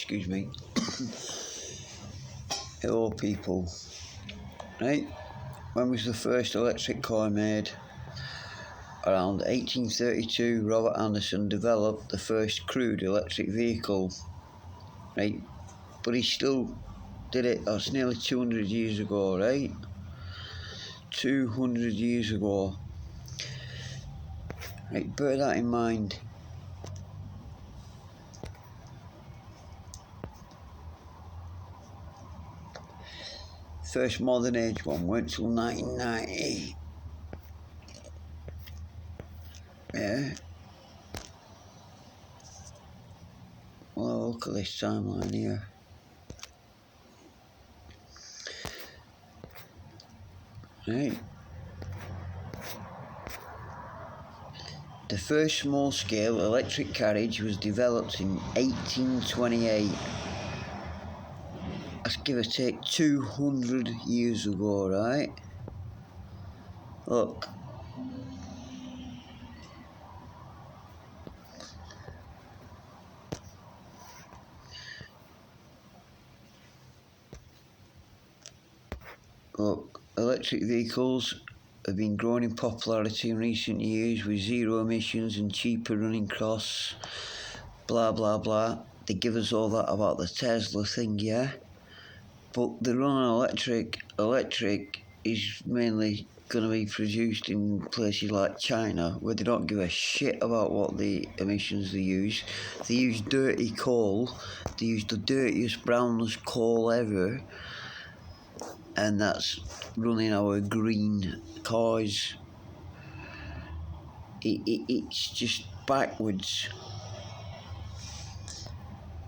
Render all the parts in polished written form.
excuse me. Hello people. Right, when was the first electric car made? Around 1832, Robert Anderson developed the first crude electric vehicle. Right, but he still did it. That's nearly 200 years ago, right? 200 years ago. Right, bear that in mind. First modern age one went till 1990. Yeah. Well, look at this timeline here. Right. The first small-scale electric carriage was developed in 1828. That's give or take 200 years ago, right? Look. Look, electric vehicles have been growing in popularity in recent years with zero emissions and cheaper running costs, blah blah blah. They give us all that about the Tesla thing, yeah? But the run on electric is mainly going to be produced in places like China, where they don't give a shit about what the emissions they use. They use dirty coal, they use the dirtiest, brownest coal ever, and that's running our green cars. It's just backwards.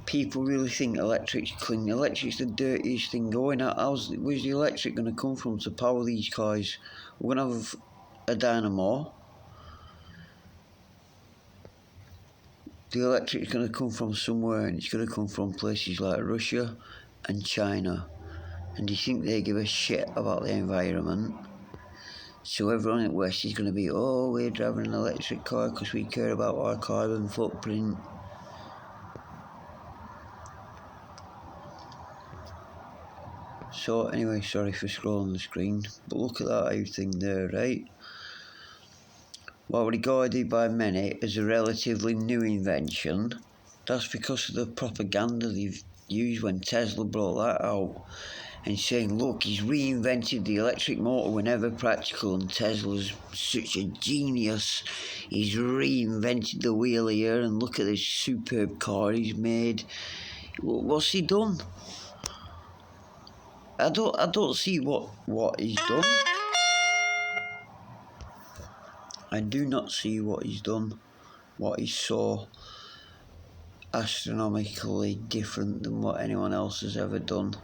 People really think electric's clean. Electric's the dirtiest thing going. Where's the electric going to come from to power these cars? We're going to have a dynamo. The electric's going to come from somewhere, and it's going to come from places like Russia and China. And do you think they give a shit about the environment? So everyone at West is going to be, oh, we're driving an electric car because we care about our carbon footprint. So anyway, sorry for scrolling the screen, but look at that out thing there, right? While regarded by many as a relatively new invention, that's because of the propaganda they've used when Tesla brought that out, and saying, look, he's reinvented the electric motor whenever practical, and Tesla's such a genius, he's reinvented the wheel here, and look at this superb car he's made. What's he done? I don't see what he's done. I do not see what he's done. What is so astronomically different than what anyone else has ever done.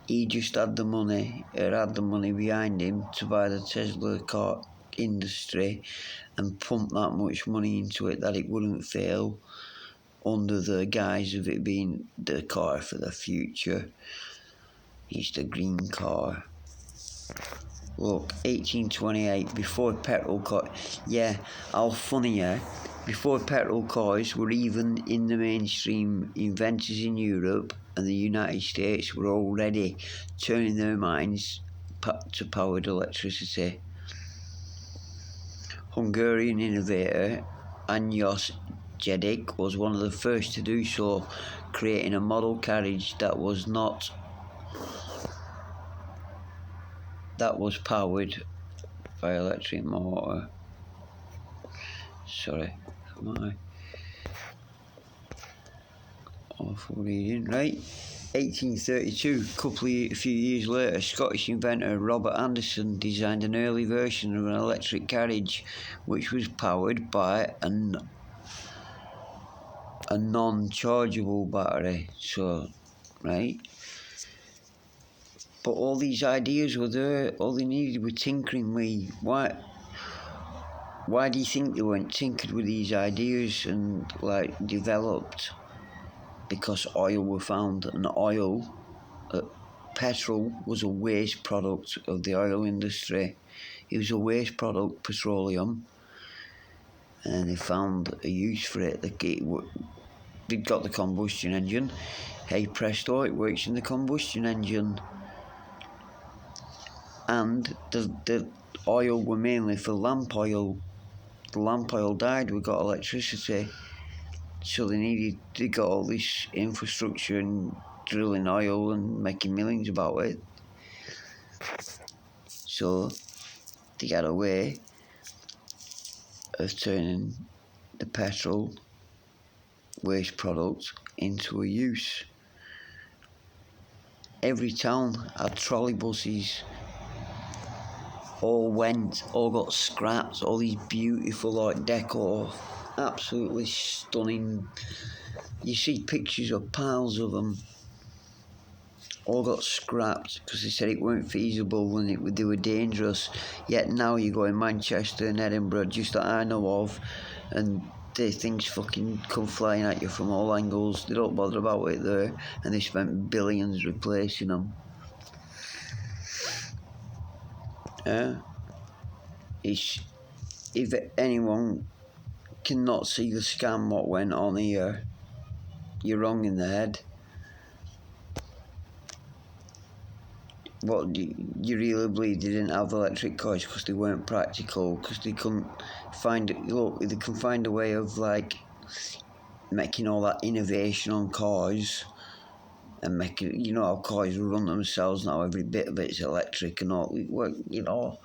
He just had the money, or had the money behind him to buy the Tesla car industry and pump that much money into it that it wouldn't fail, under the guise of it being the car for the future. It's the green car. Look, 1828, before petrol cars. Yeah, how funny, yeah? Before petrol cars were even in the mainstream, inventors in Europe and the United States were already turning their minds to powered electricity. Hungarian innovator Anyos Jedic was one of the first to do so, creating a model carriage that was powered by electric motor. Sorry, my awful reading. Right, 1832. A few years later, Scottish inventor Robert Anderson designed an early version of an electric carriage, which was powered by a non-chargeable battery. So, right. But all these ideas were there. All they needed were tinkering with. Why do you think they weren't tinkered with these ideas and developed? Because oil were found, and petrol was a waste product of the oil industry. It was a waste product, petroleum, and they found a use for it. they'd got the combustion engine. Hey presto, it works in the combustion engine. And the oil were mainly for lamp oil. The lamp oil died, we got electricity. So they got all this infrastructure and drilling oil and making millions about it. So they got a way of turning the petrol waste product into a use. Every town had trolley buses, all got scrapped, all these beautiful like decor, absolutely stunning. You see pictures of piles of them, all got scrapped because they said it weren't feasible and they were dangerous. Yet now you go in Manchester and Edinburgh, just that I know of, and the things fucking come flying at you from all angles. They don't bother about it there, and they spent billions replacing them. If anyone cannot see the scam what went on here, you're wrong in the head. What, do you really believe they didn't have electric cars because they weren't practical, because they couldn't find it? Look, they can find a way of like making all that innovation on cars and making, you know how cars run themselves now, every bit of it's electric and all, you know,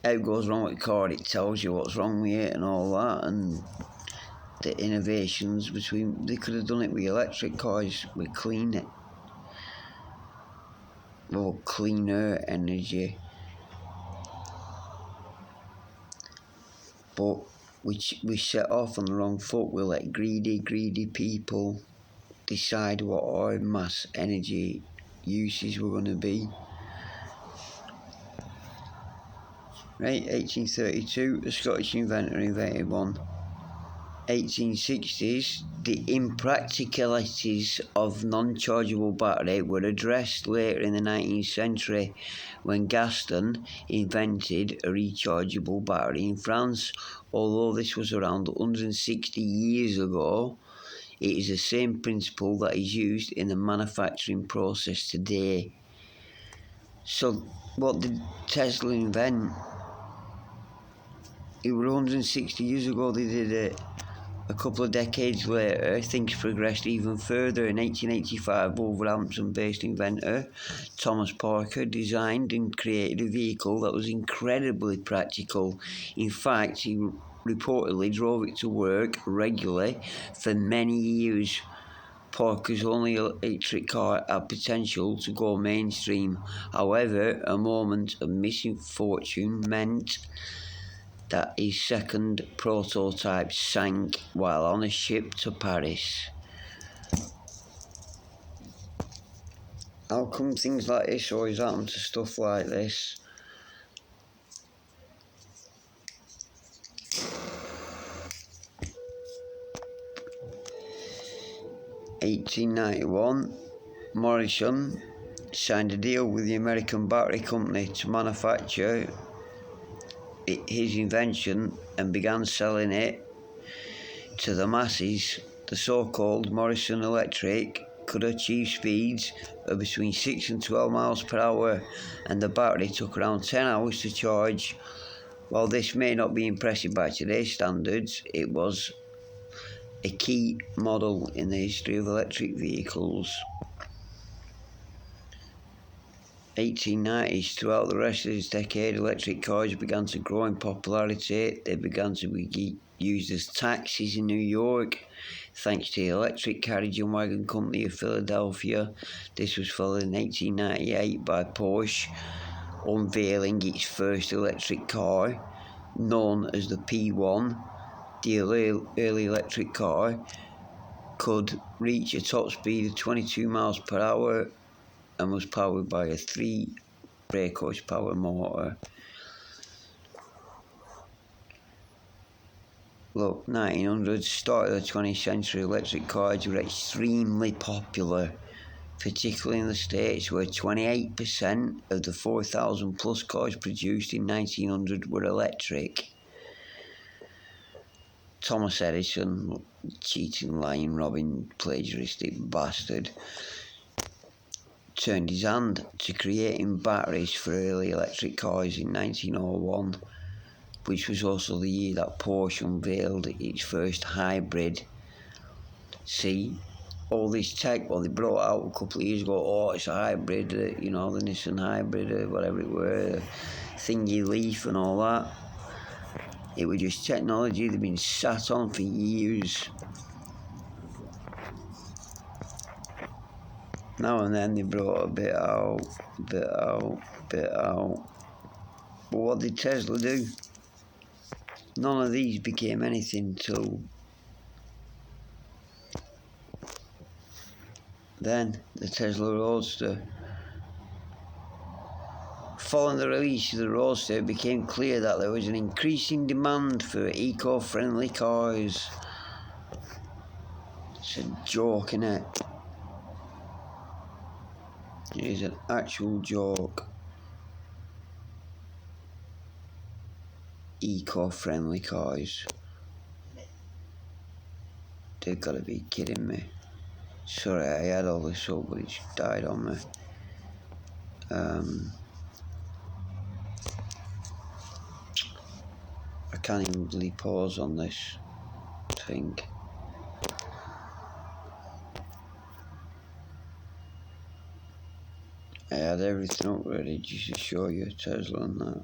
how it goes wrong with a car, it tells you what's wrong with it and all that, and the innovations between, they could have done it with electric cars, with cleaner energy. But we set off on the wrong foot. We let greedy people decide what our mass energy uses were going to be. Right, 1832, the Scottish inventor invented one. 1860s, the impracticalities of non-chargeable battery were addressed later in the 19th century when Gaston invented a rechargeable battery in France. Although this was around 160 years ago, it is the same principle that is used in the manufacturing process today. So, what did Tesla invent? It was 160 years ago they did it. A couple of decades later, things progressed even further. In 1885, Wolverhampton-based inventor Thomas Parker designed and created a vehicle that was incredibly practical. In fact, he reportedly drove it to work regularly for many years. Parker's only electric car had potential to go mainstream. However, a moment of misfortune meant that his second prototype sank while on a ship to Paris. How come things like this always happen to stuff like this? (1891) Morrison signed a deal with the American battery company to manufacture his invention and began selling it to the masses. The so-called Morrison Electric could achieve speeds of between 6 and 12 miles per hour, and the battery took around 10 hours to charge. While this may not be impressive by today's standards, it was a key model in the history of electric vehicles. 1890s, throughout the rest of this decade, electric cars began to grow in popularity. They began to be used as taxis in New York, thanks to the Electric Carriage and Wagon Company of Philadelphia. This was followed in 1898 by Porsche unveiling its first electric car, known as the P1. The early electric car could reach a top speed of 22 miles per hour and was powered by a 3 brake horsepower motor. Look, 1900s, start of the 20th century, electric cars were extremely popular, particularly in the States, where 28% of the 4,000 plus cars produced in 1900 were electric. Thomas Edison cheating, lying, robbing, plagiaristic bastard, turned his hand to creating batteries for early electric cars in 1901, which was also the year that Porsche unveiled its first hybrid. See, all this tech, well, they brought out a couple of years ago, oh, it's a hybrid, the Nissan hybrid, whatever it were, thingy leaf and all that. It was just technology that had been sat on for years. Now and then they brought a bit out. But what did Tesla do? None of these became anything till then, the Tesla Roadster. Following the release of the Roadster, it became clear that there was an increasing demand for eco-friendly cars. It's a joke, innit? It is an actual joke. Eco-friendly cars. They've got to be kidding me. Sorry, I had all this up, but it's died on me. I can't even really pause on this thing. I had everything up ready just to show you Tesla and that.